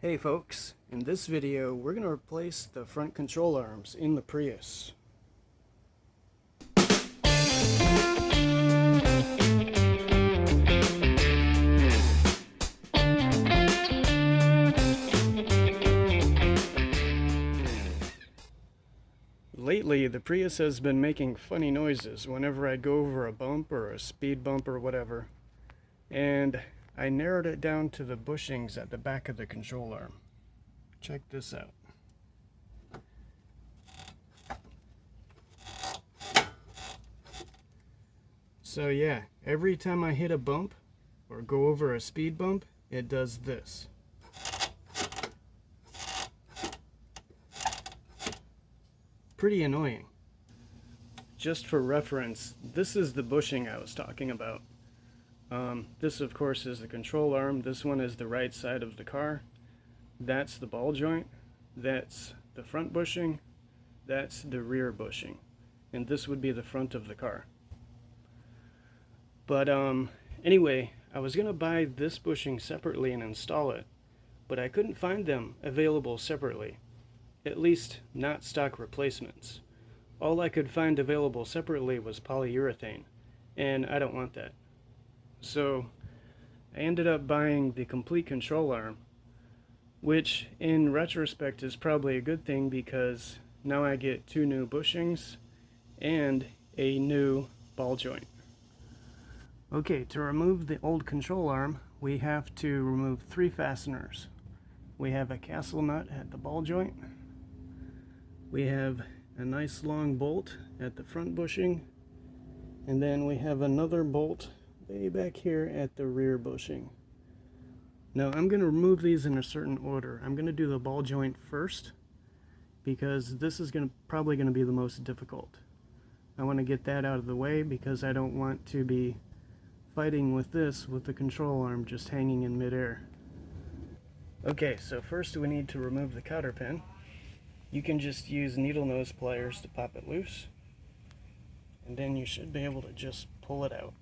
Hey folks, in this video we're going to replace the front control arms in the Prius. Lately the Prius has been making funny noises whenever I go over a bump or a speed bump or whatever, and I narrowed it down to the bushings at the back of the control arm. Check this out. So yeah, every time I hit a bump or go over a speed bump, it does this. Pretty annoying. Just for reference, this is the bushing I was talking about. This of course is the control arm. This one is the right side of the car. That's the ball joint. That's the front bushing. That's the rear bushing. And this would be the front of the car. But anyway, I was gonna buy this bushing separately and install it, but I couldn't find them available separately. At least not stock replacements. All I could find available separately was polyurethane, and I don't want that. So I ended up buying the complete control arm, which in retrospect is probably a good thing because now I get 2 new bushings and a new ball joint. Okay, to remove the old control arm, we have to remove 3 fasteners. We have a castle nut at the ball joint. We have a nice long bolt at the front bushing. And then we have another bolt way back here at the rear bushing. Now I'm going to remove these in a certain order. I'm going to do the ball joint first because this is probably going to be the most difficult. I want to get that out of the way because I don't want to be fighting with this with the control arm just hanging in midair. Okay, so first we need to remove the cotter pin. You can just use needle nose pliers to pop it loose, and then you should be able to just pull it out.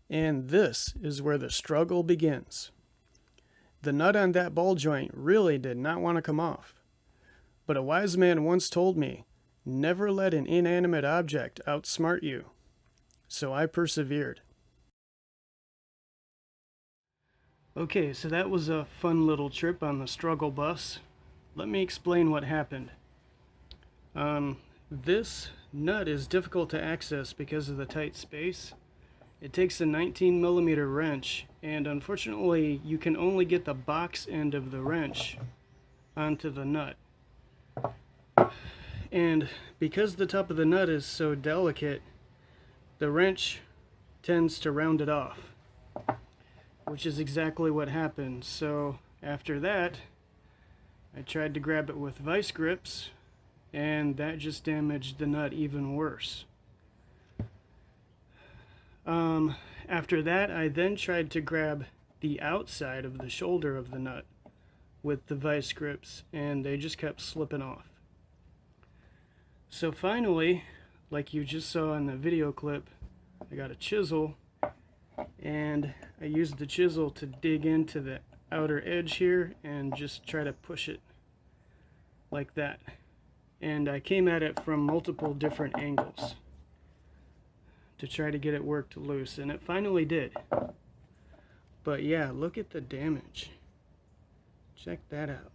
And this is where the struggle begins. The nut on that ball joint really did not want to come off, but a wise man once told me, never let an inanimate object outsmart you. So I persevered. Okay, so that was a fun little trip on the struggle bus. Let me explain what happened. This nut is difficult to access because of the tight space. It takes a 19mm wrench, and unfortunately you can only get the box end of the wrench onto the nut. And because the top of the nut is so delicate, the wrench tends to round it off, which is exactly what happened. So after that, I tried to grab it with vice grips, and that just damaged the nut even worse. After that, I then tried to grab the outside of the shoulder of the nut with the vice grips, and they just kept slipping off. So finally, like you just saw in the video clip, I got a chisel, and I used the chisel to dig into the outer edge here and just try to push it like that. And I came at it from multiple different angles to try to get it worked loose, and it finally did. But yeah, look at the damage. Check that out.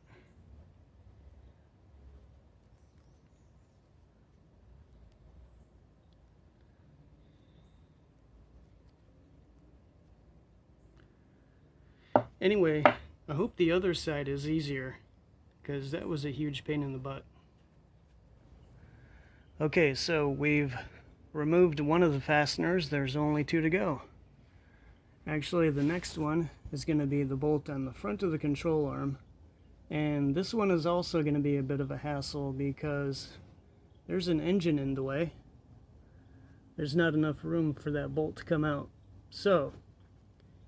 Anyway, I hope the other side is easier, because that was a huge pain in the butt. Okay, so we've removed one of the fasteners. There's only 2 to go. Actually, the next one is going to be the bolt on the front of the control arm. And this one is also going to be a bit of a hassle because there's an engine in the way. There's not enough room for that bolt to come out. So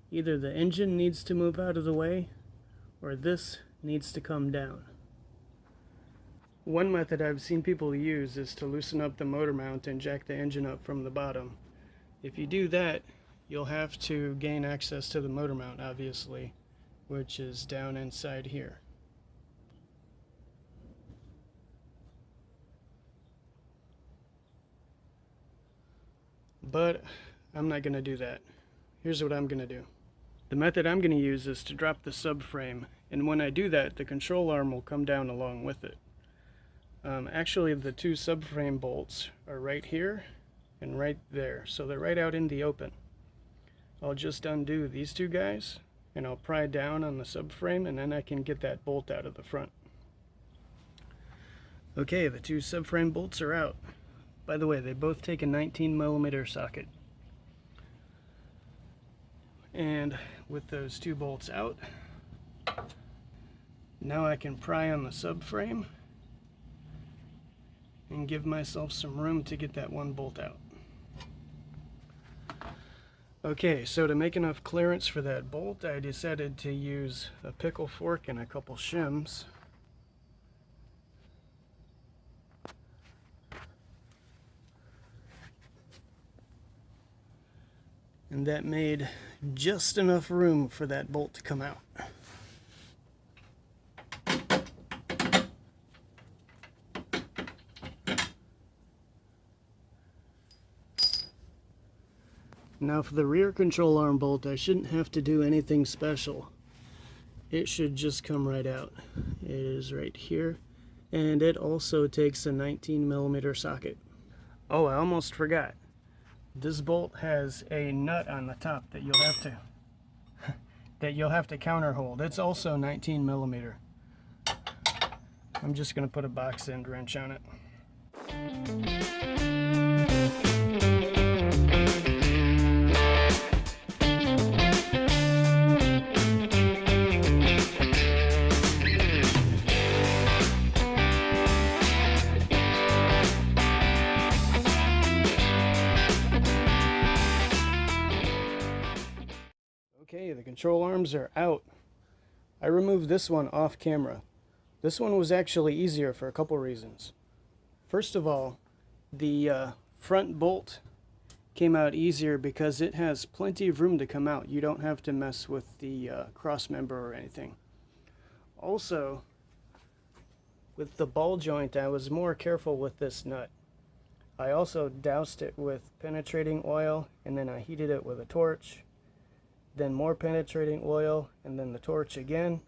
either the engine needs to move out of the way, or this needs to come down. One method I've seen people use is to loosen up the motor mount and jack the engine up from the bottom. If you do that, you'll have to gain access to the motor mount, obviously, which is down inside here. But I'm not going to do that. Here's what I'm going to do. The method I'm going to use is to drop the subframe, and when I do that, the control arm will come down along with it. Actually, the two subframe bolts are right here and right there, so they're right out in the open. I'll just undo these two guys, and I'll pry down on the subframe, and then I can get that bolt out of the front. Okay, the two subframe bolts are out. By the way, they both take a 19mm socket. And with those two bolts out, now I can pry on the subframe and give myself some room to get that one bolt out. Okay, so to make enough clearance for that bolt, I decided to use a pickle fork and a couple shims. And that made just enough room for that bolt to come out. Now for the rear control arm bolt, I shouldn't have to do anything special. It should just come right out. It is right here, and it also takes a 19mm socket. Oh, I almost forgot. This bolt has a nut on the top that you'll have to counter hold. It's also 19mm. I'm just going to put a box end wrench on it. Okay, the control arms are out. I removed this one off camera. This one was actually easier for a couple reasons. First of all, the front bolt came out easier because it has plenty of room to come out. You don't have to mess with the cross member or anything. Also, with the ball joint, I was more careful with this nut. I also doused it with penetrating oil, and then I heated it with a torch. Then more penetrating oil, and then the torch again.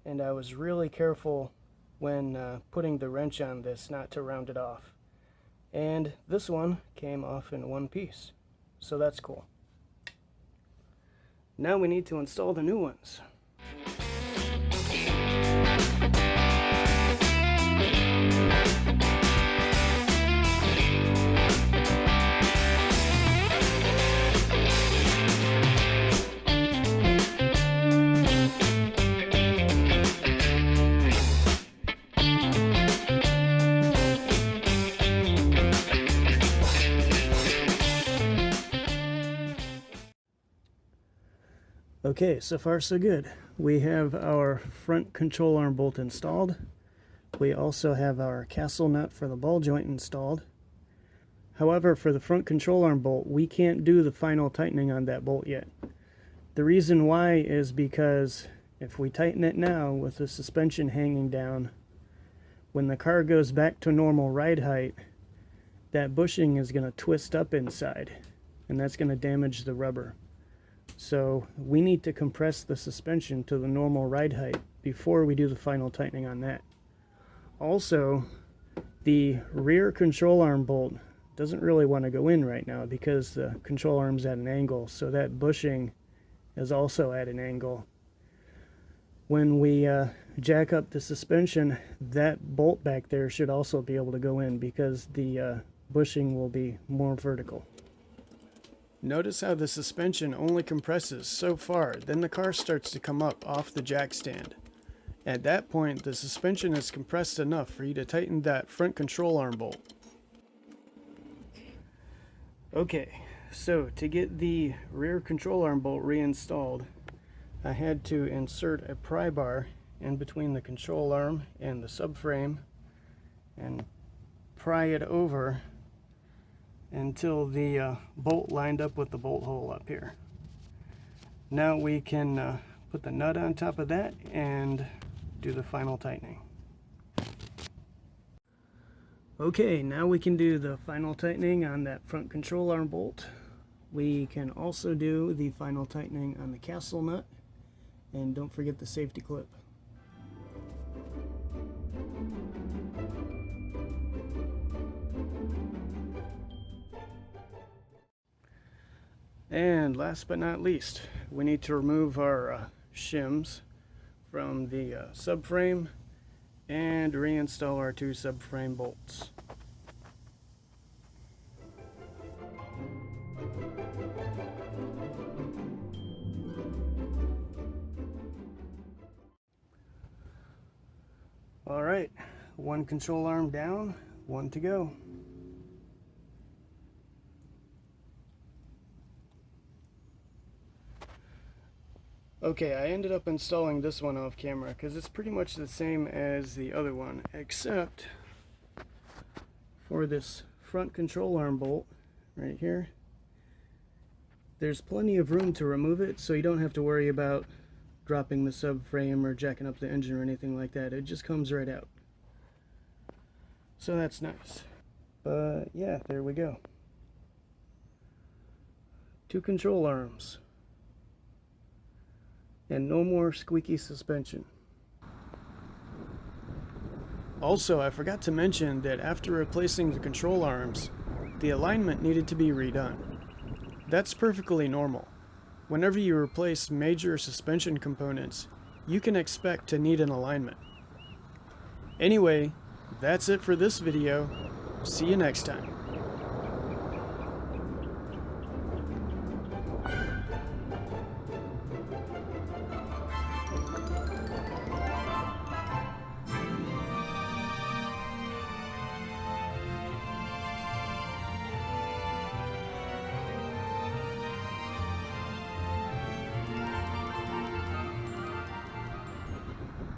And I was really careful when putting the wrench on this not to round it off. And this one came off in one piece, so that's cool. Now we need to install the new ones. Okay, so far so good. We have our front control arm bolt installed. We also have our castle nut for the ball joint installed. However, for the front control arm bolt, we can't do the final tightening on that bolt yet. The reason why is because if we tighten it now with the suspension hanging down, when the car goes back to normal ride height, that bushing is going to twist up inside, and that's going to damage the rubber. So we need to compress the suspension to the normal ride height before we do the final tightening on that. Also, the rear control arm bolt doesn't really want to go in right now because the control arm's at an angle, so that bushing is also at an angle. When we jack up the suspension, that bolt back there should also be able to go in because the bushing will be more vertical. Notice how the suspension only compresses so far, then the car starts to come up off the jack stand. At that point, the suspension is compressed enough for you to tighten that front control arm bolt. Okay, so to get the rear control arm bolt reinstalled, I had to insert a pry bar in between the control arm and the subframe and pry it over until the bolt lined up with the bolt hole up here. Now we can put the nut on top of that and do the final tightening. Okay, now we can do the final tightening on that front control arm bolt. We can also do the final tightening on the castle nut, and don't forget the safety clip. And last but not least, we need to remove our shims from the subframe and reinstall our two subframe bolts. Alright, one control arm down, one to go. Okay, I ended up installing this one off camera because it's pretty much the same as the other one, except for this front control arm bolt right here. There's plenty of room to remove it, so you don't have to worry about dropping the subframe or jacking up the engine or anything like that. It just comes right out. So that's nice. But yeah, there we go. Two control arms. And no more squeaky suspension. Also, I forgot to mention that after replacing the control arms, the alignment needed to be redone. That's perfectly normal. Whenever you replace major suspension components, you can expect to need an alignment. Anyway, that's it for this video. See you next time.